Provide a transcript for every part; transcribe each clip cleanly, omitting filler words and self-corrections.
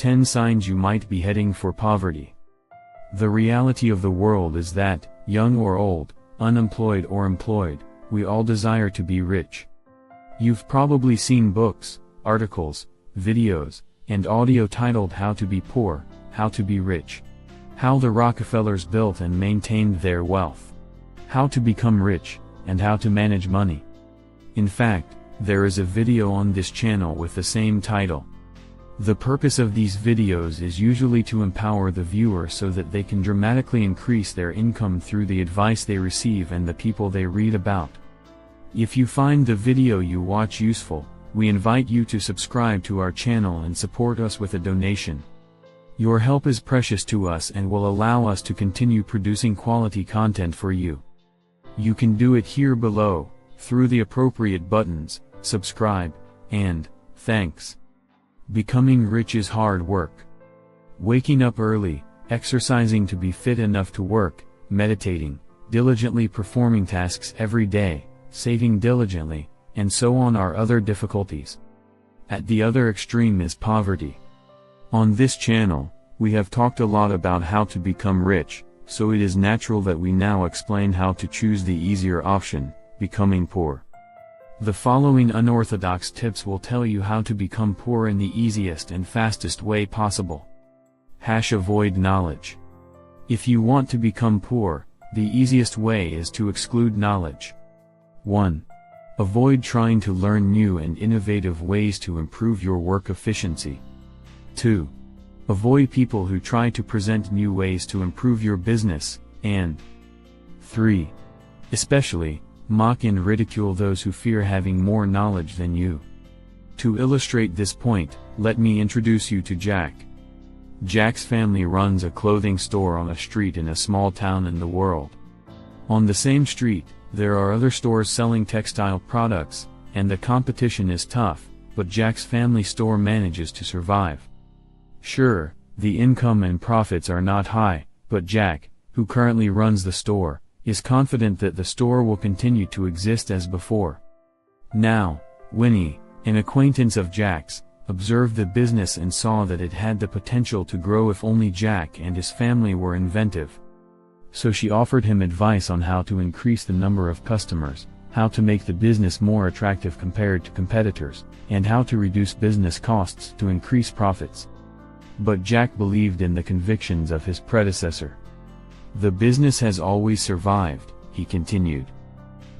10 Signs You Might Be Heading for Poverty. The reality of the world is that, young or old, unemployed or employed, we all desire to be rich. You've probably seen books, articles, videos, and audio titled How to Be Poor, How to Be Rich. How the Rockefellers built and maintained their wealth. How to become rich, and how to manage money. In fact, there is a video on this channel with the same title. The purpose of these videos is usually to empower the viewer so that they can dramatically increase their income through the advice they receive and the people they read about. If you find the video you watch useful, we invite you to subscribe to our channel and support us with a donation. Your help is precious to us and will allow us to continue producing quality content for you. You can do it here below, through the appropriate buttons, subscribe, and thanks. Becoming rich is hard work. Waking up early, exercising to be fit enough to work, meditating, diligently performing tasks every day, saving diligently, and so on are other difficulties. At the other extreme is poverty. On this channel, we have talked a lot about how to become rich, so it is natural that we now explain how to choose the easier option, becoming poor. The following unorthodox tips will tell you how to become poor in the easiest and fastest way possible. Avoid knowledge. If you want to become poor, the easiest way is to exclude knowledge. 1. Avoid trying to learn new and innovative ways to improve your work efficiency. 2. Avoid people who try to present new ways to improve your business, and 3. Especially, mock and ridicule those who fear having more knowledge than you. To illustrate this point, let me introduce you to Jack. Jack's family runs a clothing store on a street in a small town in the world. On the same street, there are other stores selling textile products, and the competition is tough, but Jack's family store manages to survive. Sure, the income and profits are not high, but Jack, who currently runs the store, is confident that the store will continue to exist as before. Now, Winnie, an acquaintance of Jack's, observed the business and saw that it had the potential to grow if only Jack and his family were inventive. So she offered him advice on how to increase the number of customers, how to make the business more attractive compared to competitors, and how to reduce business costs to increase profits. But Jack believed in the convictions of his predecessor. The business has always survived, he continued.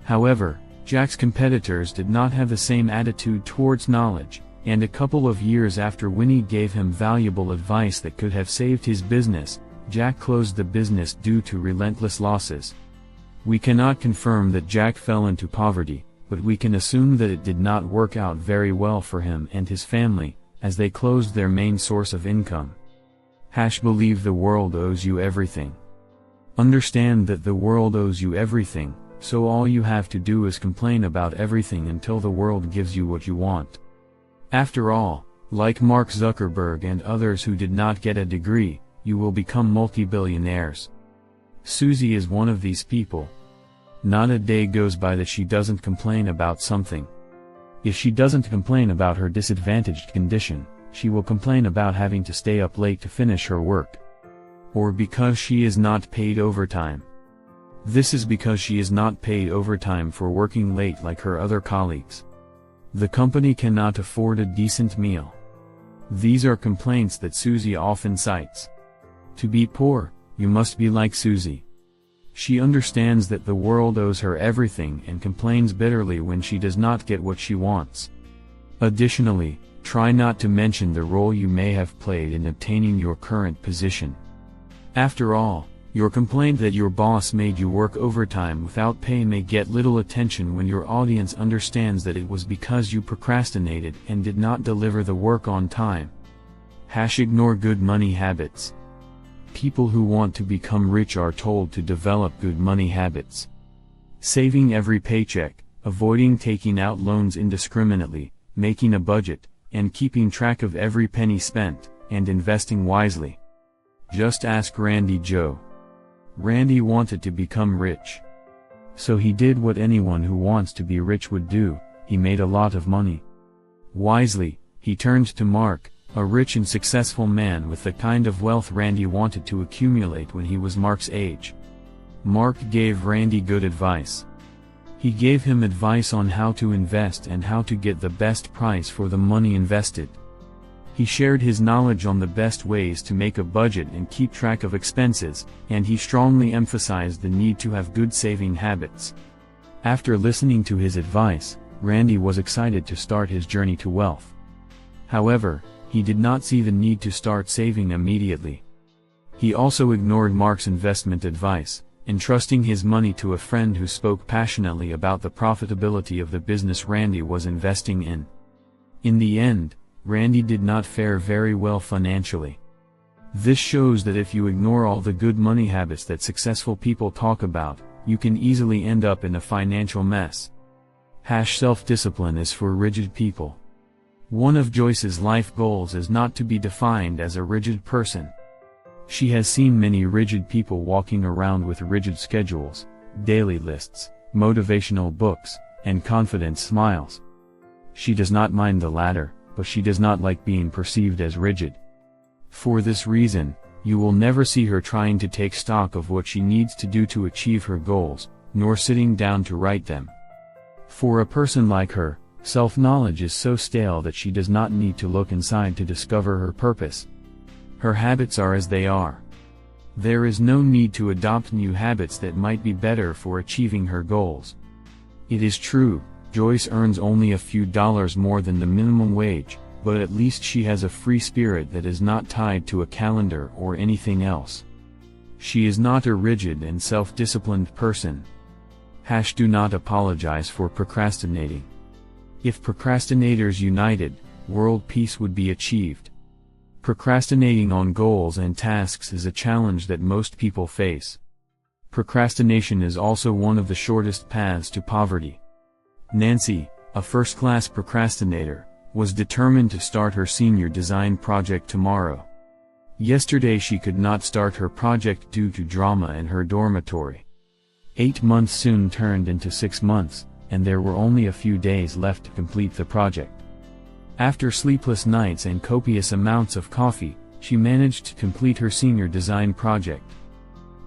However, Jack's competitors did not have the same attitude towards knowledge, and a couple of years after Winnie gave him valuable advice that could have saved his business, Jack closed the business due to relentless losses. We cannot confirm that Jack fell into poverty, but we can assume that it did not work out very well for him and his family, as they closed their main source of income. Believe the world owes you everything. Understand that the world owes you everything, so all you have to do is complain about everything until the world gives you what you want. After all, like Mark Zuckerberg and others who did not get a degree, you will become multi-billionaires. Susie is one of these people. Not a day goes by that she doesn't complain about something. If she doesn't complain about her disadvantaged condition, she will complain about having to stay up late to finish her work. Or because she is not paid overtime. This is because she is not paid overtime for working late like her other colleagues. The company cannot afford a decent meal. These are complaints that Susie often cites. To be poor, you must be like Susie. She understands that the world owes her everything and complains bitterly when she does not get what she wants. Additionally, try not to mention the role you may have played in obtaining your current position. After all, your complaint that your boss made you work overtime without pay may get little attention when your audience understands that it was because you procrastinated and did not deliver the work on time. Ignore good money habits. People who want to become rich are told to develop good money habits. Saving every paycheck, avoiding taking out loans indiscriminately, making a budget, and keeping track of every penny spent, and investing wisely. Just ask Randy Joe. Randy wanted to become rich. So he did what anyone who wants to be rich would do, he made a lot of money. Wisely, he turned to Mark, a rich and successful man with the kind of wealth Randy wanted to accumulate when he was Mark's age. Mark gave Randy good advice. He gave him advice on how to invest and how to get the best price for the money invested. He shared his knowledge on the best ways to make a budget and keep track of expenses, and he strongly emphasized the need to have good saving habits. After listening to his advice, Randy was excited to start his journey to wealth. However, he did not see the need to start saving immediately. He also ignored Mark's investment advice, entrusting his money to a friend who spoke passionately about the profitability of the business Randy was investing in. In the end, Randy did not fare very well financially. This shows that if you ignore all the good money habits that successful people talk about, you can easily end up in a financial mess. Self-discipline is for rigid people. One of Joyce's life goals is not to be defined as a rigid person. She has seen many rigid people walking around with rigid schedules, daily lists, motivational books, and confident smiles. She does not mind the latter, but she does not like being perceived as rigid. For this reason, you will never see her trying to take stock of what she needs to do to achieve her goals, nor sitting down to write them. For a person like her, self-knowledge is so stale that she does not need to look inside to discover her purpose. Her habits are as they are. There is no need to adopt new habits that might be better for achieving her goals. It is true, Joyce earns only a few dollars more than the minimum wage, but at least she has a free spirit that is not tied to a calendar or anything else. She is not a rigid and self-disciplined person. Do not apologize for procrastinating. If procrastinators united, world peace would be achieved. Procrastinating on goals and tasks is a challenge that most people face. Procrastination is also one of the shortest paths to poverty. Nancy, a first-class procrastinator, was determined to start her senior design project tomorrow. Yesterday she could not start her project due to drama in her dormitory. 8 months soon turned into 6 months, and there were only a few days left to complete the project. After sleepless nights and copious amounts of coffee, she managed to complete her senior design project.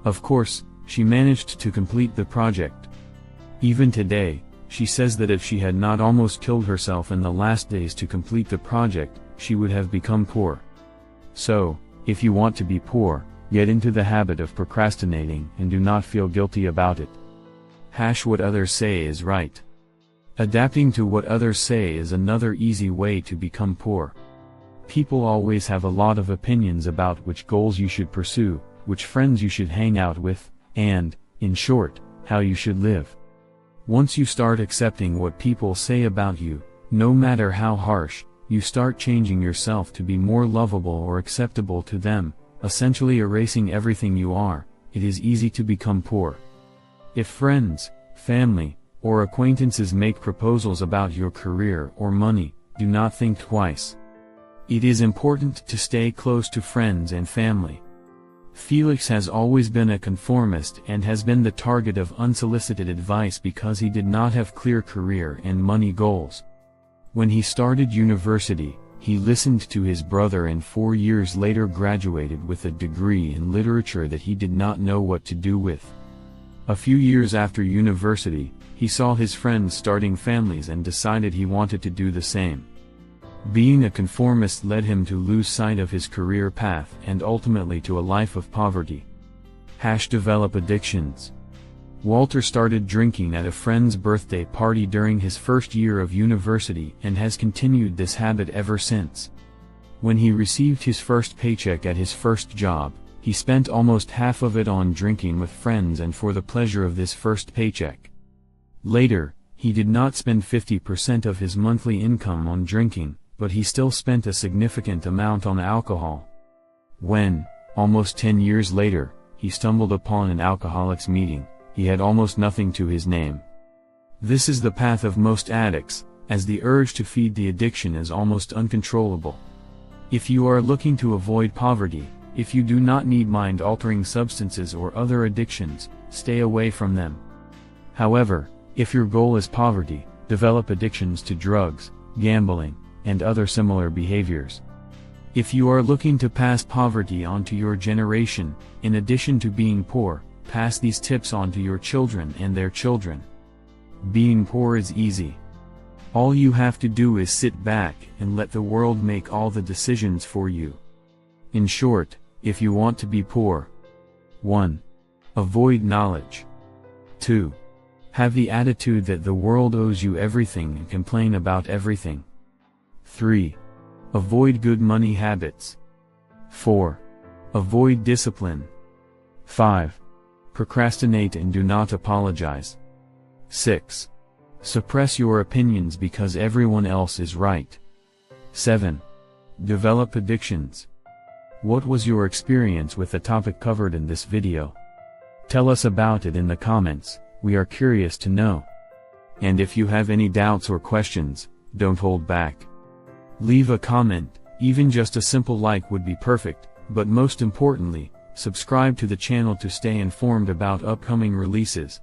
Of course, she managed to complete the project. Even today, she says that if she had not almost killed herself in the last days to complete the project, she would have become poor. So, if you want to be poor, get into the habit of procrastinating and do not feel guilty about it. What others say is right. Adapting to what others say is another easy way to become poor. People always have a lot of opinions about which goals you should pursue, which friends you should hang out with, and, in short, how you should live. Once you start accepting what people say about you, no matter how harsh, you start changing yourself to be more lovable or acceptable to them, essentially erasing everything you are. It is easy to become poor. If friends, family, or acquaintances make proposals about your career or money, do not think twice. It is important to stay close to friends and family. Felix has always been a conformist and has been the target of unsolicited advice because he did not have clear career and money goals. When he started university, he listened to his brother and 4 years later graduated with a degree in literature that he did not know what to do with. A few years after university, he saw his friends starting families and decided he wanted to do the same. Being a conformist led him to lose sight of his career path and ultimately to a life of poverty. Develop addictions. Walter started drinking at a friend's birthday party during his first year of university and has continued this habit ever since. When he received his first paycheck at his first job, he spent almost half of it on drinking with friends and for the pleasure of this first paycheck. Later, he did not spend 50% of his monthly income on drinking, but he still spent a significant amount on alcohol. When, almost 10 years later, he stumbled upon an alcoholics meeting, he had almost nothing to his name. This is the path of most addicts, as the urge to feed the addiction is almost uncontrollable. If you are looking to avoid poverty, if you do not need mind-altering substances or other addictions, stay away from them. However, if your goal is poverty, develop addictions to drugs, gambling, and other similar behaviors. If you are looking to pass poverty on to your generation, in addition to being poor, pass these tips on to your children and their children. Being poor is easy. All you have to do is sit back and let the world make all the decisions for you. In short, if you want to be poor: 1. Avoid knowledge. 2. Have the attitude that the world owes you everything and complain about everything. 3. Avoid good money habits. 4. Avoid discipline. 5. Procrastinate and do not apologize. 6. Suppress your opinions because everyone else is right. 7. Develop addictions. What was your experience with the topic covered in this video? Tell us about it in the comments, we are curious to know. And if you have any doubts or questions, don't hold back. Leave a comment, even just a simple like would be perfect, but most importantly, subscribe to the channel to stay informed about upcoming releases.